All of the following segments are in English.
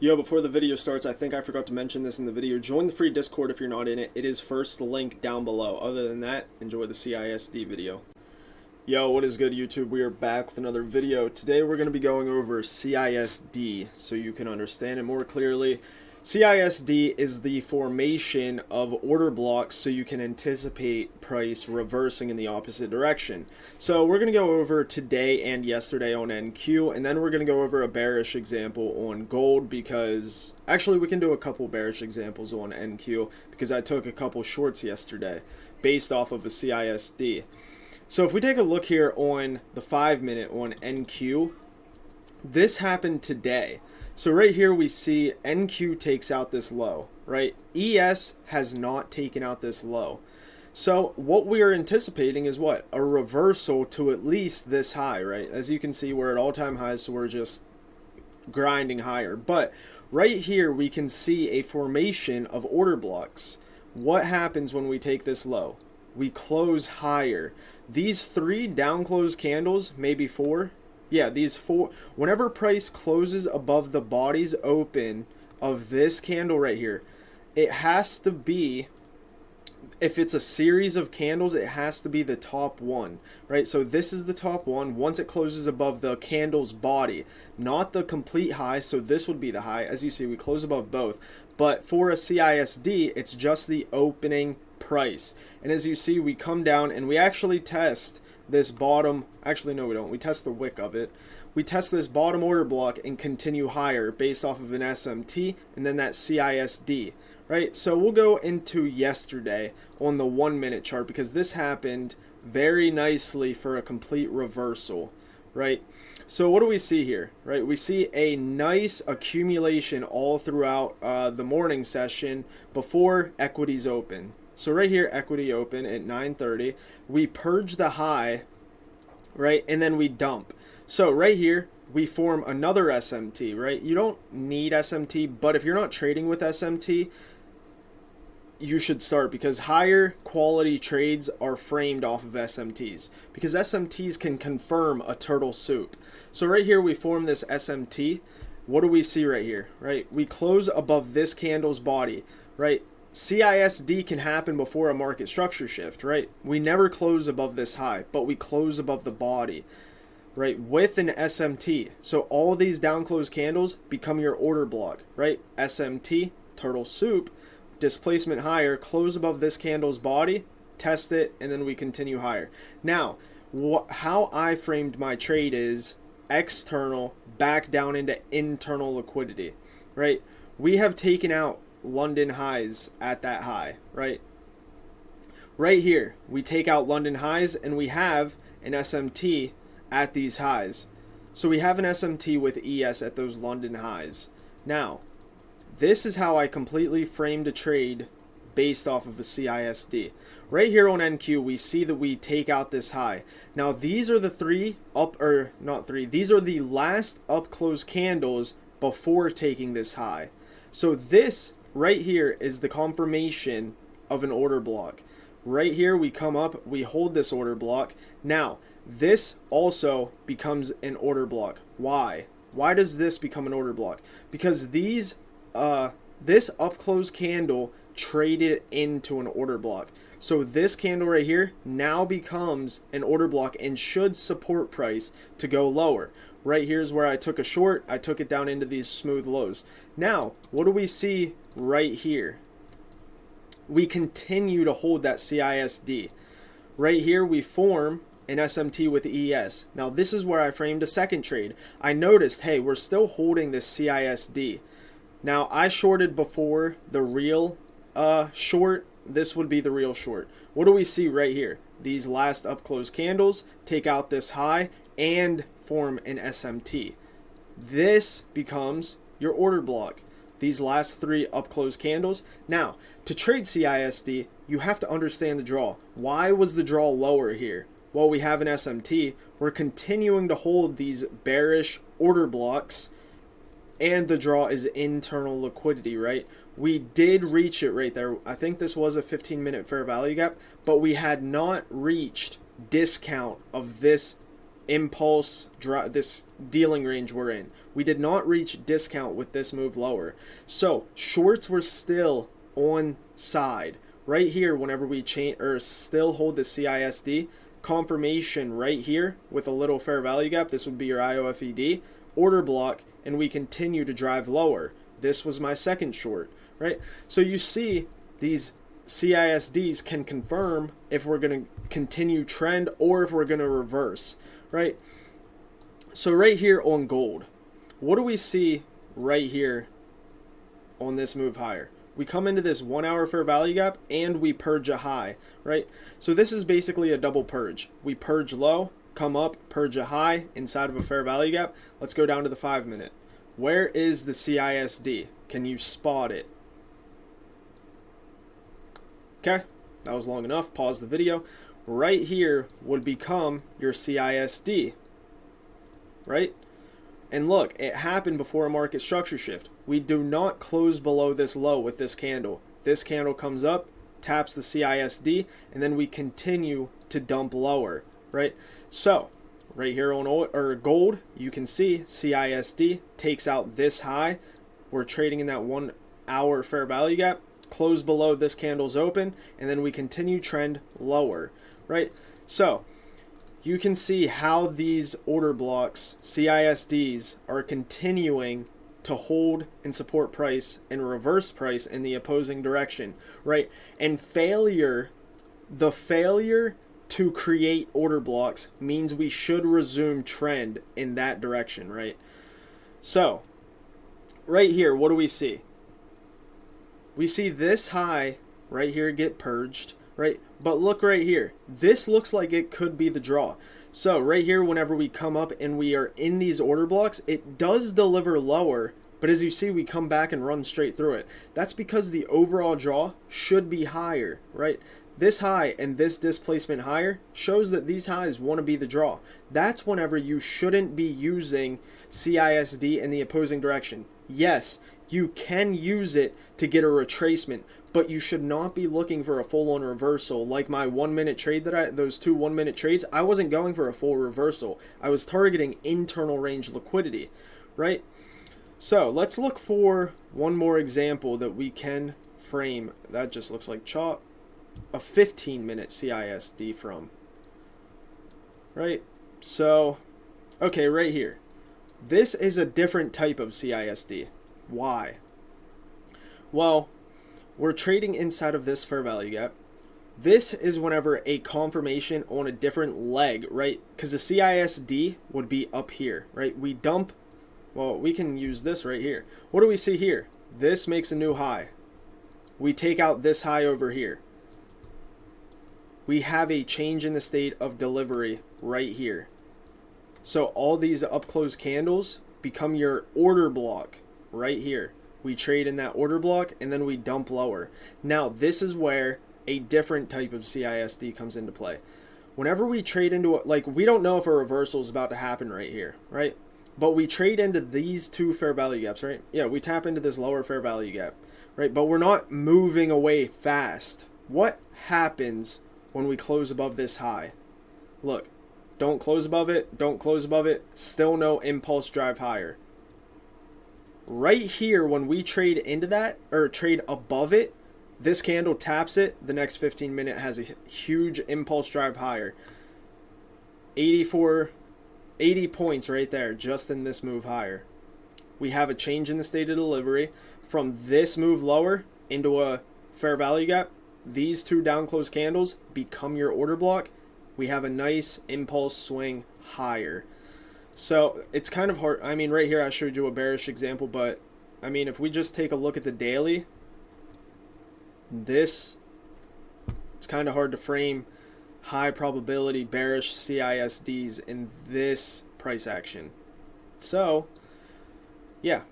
Yo, before the video starts, I think I forgot to mention this in the video. Join the free Discord if you're not in it. It is first link down below. Other than that, enjoy the CISD video. Yo, what is good, YouTube? We are back with another video. Today we're going to be going over CISD so you can understand it more clearly. CISD is the formation of order blocks so you can anticipate price reversing in the opposite direction. So we're going to go over today and yesterday on NQ, and then we're going to go over a bearish example on gold because actually we can do a couple bearish examples on NQ because I took a couple shorts yesterday based off of a CISD. So if we take a look here on the 5-minute on NQ, this happened today. So right here we see NQ takes out this low, right? ES has not taken out this low. So what we are anticipating is what? A reversal to at least this high, right? As you can see, we're at all-time highs, so we're just grinding higher. But right here we can see a formation of order blocks. What happens when we take this low? We close higher. These 3 down close candles, maybe 4. Yeah, these 4, whenever price closes above the body's open of this candle right here, it has to be, if it's a series of candles, it has to be the top one, right? So this is the top one once it closes above the candle's body, not the complete high. So this would be the high. As you see, we close above both. But for a CISD, it's just the opening price. And as you see, we come down and we actually test this bottom, actually no we don't, we test the wick of it. We test this bottom order block and continue higher based off of an SMT and then that CISD, right? So we'll go into yesterday on the 1-minute chart because this happened very nicely for a complete reversal, right? So what do we see here, right? We see a nice accumulation all throughout the morning session before equities open. So right here, equity open at 9:30, we purge the high, right, and then we dump. So right here, we form another SMT, right? You don't need SMT, but if you're not trading with SMT, you should start because higher quality trades are framed off of SMTs because SMTs can confirm a turtle soup. So right here, we form this SMT. What do we see right here, right? We close above this candle's body, right? CISD can happen before a market structure shift, right? We never close above this high, but we close above the body, right, with an SMT. So all these down close candles become your order block, right? SMT, turtle soup, displacement higher, close above this candle's body, test it, and then we continue higher. Now, how I framed my trade is external back down into internal liquidity, right? We have taken out London highs at that high, right? Right here, we take out London highs and we have an SMT at these highs. So we have an SMT with ES at those London highs. Now, this is how I completely framed a trade based off of a CISD. Right here on NQ, we see that we take out this high. Now, these are the these are the last up close candles before taking this high. So this right here is the confirmation of an order block. Right here we come up, we hold this order block. Now, this also becomes an order block. Why? Why does this become an order block? Because these this up close candle traded into an order block. So this candle right here now becomes an order block and should support price to go lower. Right here is where I took a short. I took it down into these smooth lows. Now, what do we see right here? We continue to hold that CISD. Right here, we form an SMT with ES. Now, this is where I framed a second trade. I noticed, hey, we're still holding this CISD. Now, I shorted before the real short. This would be the real short. What do we see right here? These last up close candles take out this high and form an SMT. This becomes your order block. These last 3 up close candles. Now, to trade CISD, you have to understand the draw. Why was the draw lower here? Well, we have an SMT. We're continuing to hold these bearish order blocks, and the draw is internal liquidity, right? We did reach it right there. I think this was a 15-minute fair value gap, but we had not reached discount of this impulse this dealing range we're in. We did not reach discount with this move lower. So shorts were still on side. Right here, whenever we change or still hold the CISD, confirmation right here with a little fair value gap, this would be your IOFED, order block, and we continue to drive lower. This was my second short, right? So you see these CISDs can confirm if we're going to continue trend or if we're going to reverse, right? So right here on gold, what do we see right here on this move higher? We come into this 1 hour fair value gap and we purge a high, right? So this is basically a double purge. We purge low, come up, purge a high inside of a fair value gap. Let's go down to the 5 minute. Where is the CISD? Can you spot it? Okay, that was long enough. Pause the video. Right here would become your CISD, right? And look, it happened before a market structure shift. We do not close below this low with this candle. This candle comes up, taps the CISD, and then we continue to dump lower, right? So right here on oil, or gold, you can see CISD takes out this high. We're trading in that 1 hour fair value gap, close below this candle's open, and then we continue trend lower, right? So you can see how these order blocks, CISDs, are continuing to hold and support price and reverse price in the opposing direction, right? And the failure to create order blocks means we should resume trend in that direction, right? So right here, what do we see? We see this high right here get purged, right? But look right here. This looks like it could be the draw. So right here, whenever we come up and we are in these order blocks, it does deliver lower, but as you see, we come back and run straight through it. That's because the overall draw should be higher, right? This high and this displacement higher shows that these highs want to be the draw. That's whenever you shouldn't be using CISD in the opposing direction. Yes, you can use it to get a retracement, but you should not be looking for a full-on reversal. Like my 1 minute trade those two 1 minute trades, I wasn't going for a full reversal. I was targeting internal range liquidity, right? So let's look for one more example that we can frame. That just looks like chop. A 15-minute CISD from, right? So, okay, right here. This is a different type of CISD. Why? Well, we're trading inside of this fair value gap. This is whenever a confirmation on a different leg, right? Because the CISD would be up here, right? We dump, well, we can use this right here. What do we see here? This makes a new high. We take out this high over here. We have a change in the state of delivery right here. So all these up close candles become your order block right here. We trade in that order block and then we dump lower. Now this is where a different type of CISD comes into play. Whenever we trade into it, like we don't know if a reversal is about to happen right here, right? But we trade into these two fair value gaps, right? Yeah, we tap into this lower fair value gap, right? But we're not moving away fast. What happens when we close above this high? Look, don't close above it, don't close above it, still no impulse drive higher. Right here, when we trade into that, or trade above it, this candle taps it, the next 15 minute has a huge impulse drive higher. 80 points right there, just in this move higher. We have a change in the state of delivery from this move lower into a fair value gap. These two down close candles become your order block. We have a nice impulse swing higher. So it's kind of hard. I mean, right here I showed you a bearish example, but I mean, if we just take a look at the daily, it's kind of hard to frame high probability bearish CISDs in this price action. So yeah.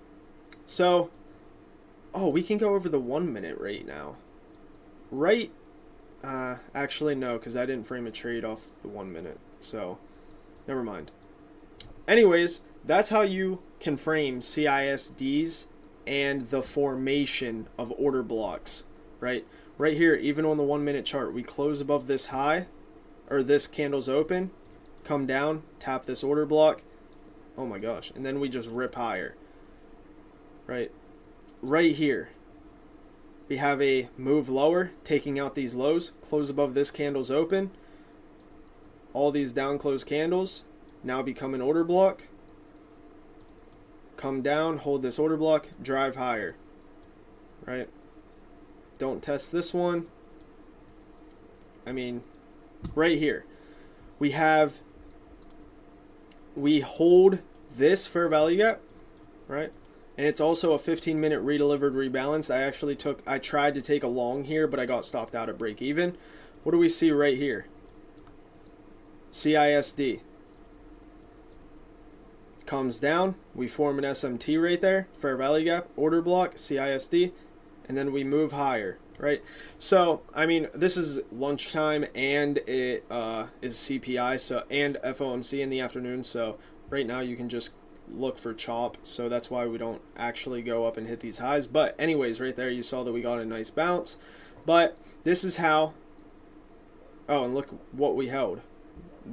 So, oh, we can go over the 1 minute right now. Right, actually no, because I didn't frame a trade off the 1 minute, so never mind. Anyways, that's how you can frame CISDs and the formation of order blocks, right? Right here, even on the 1 minute chart, we close above this high, or this candle's open, come down, tap this order block. Oh my gosh. And then we just rip higher. Right here. We have a move lower, taking out these lows. Close above this candle's open. All these down close candles now become an order block. Come down, hold this order block, drive higher. Right? Don't test this one. I mean, right here. We hold this fair value gap, right? And it's also a 15-minute redelivered rebalance. I tried to take a long here, but I got stopped out at break even. What do we see right here? CISD comes down. We form an SMT right there, fair value gap, order block, CISD, and then we move higher, right? So, I mean, this is lunchtime and it is CPI and FOMC in the afternoon. So right now you can just look for chop, so that's why we don't actually go up and hit these highs. But anyways, right there you saw that we got a nice bounce. But this is how, oh, and look what we held.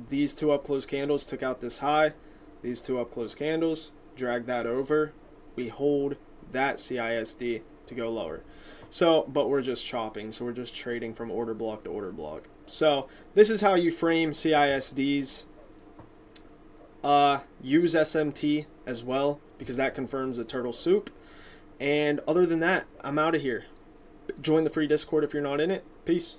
These two up close candles took out this high. These two up close candles drag that over. We hold that CISD to go lower. So, but we're just chopping, so we're just trading from order block to order block. So this is how you frame CISDs. Use SMT as well, because that confirms the turtle soup. And other than that, I'm out of here. Join the free Discord if you're not in it. Peace.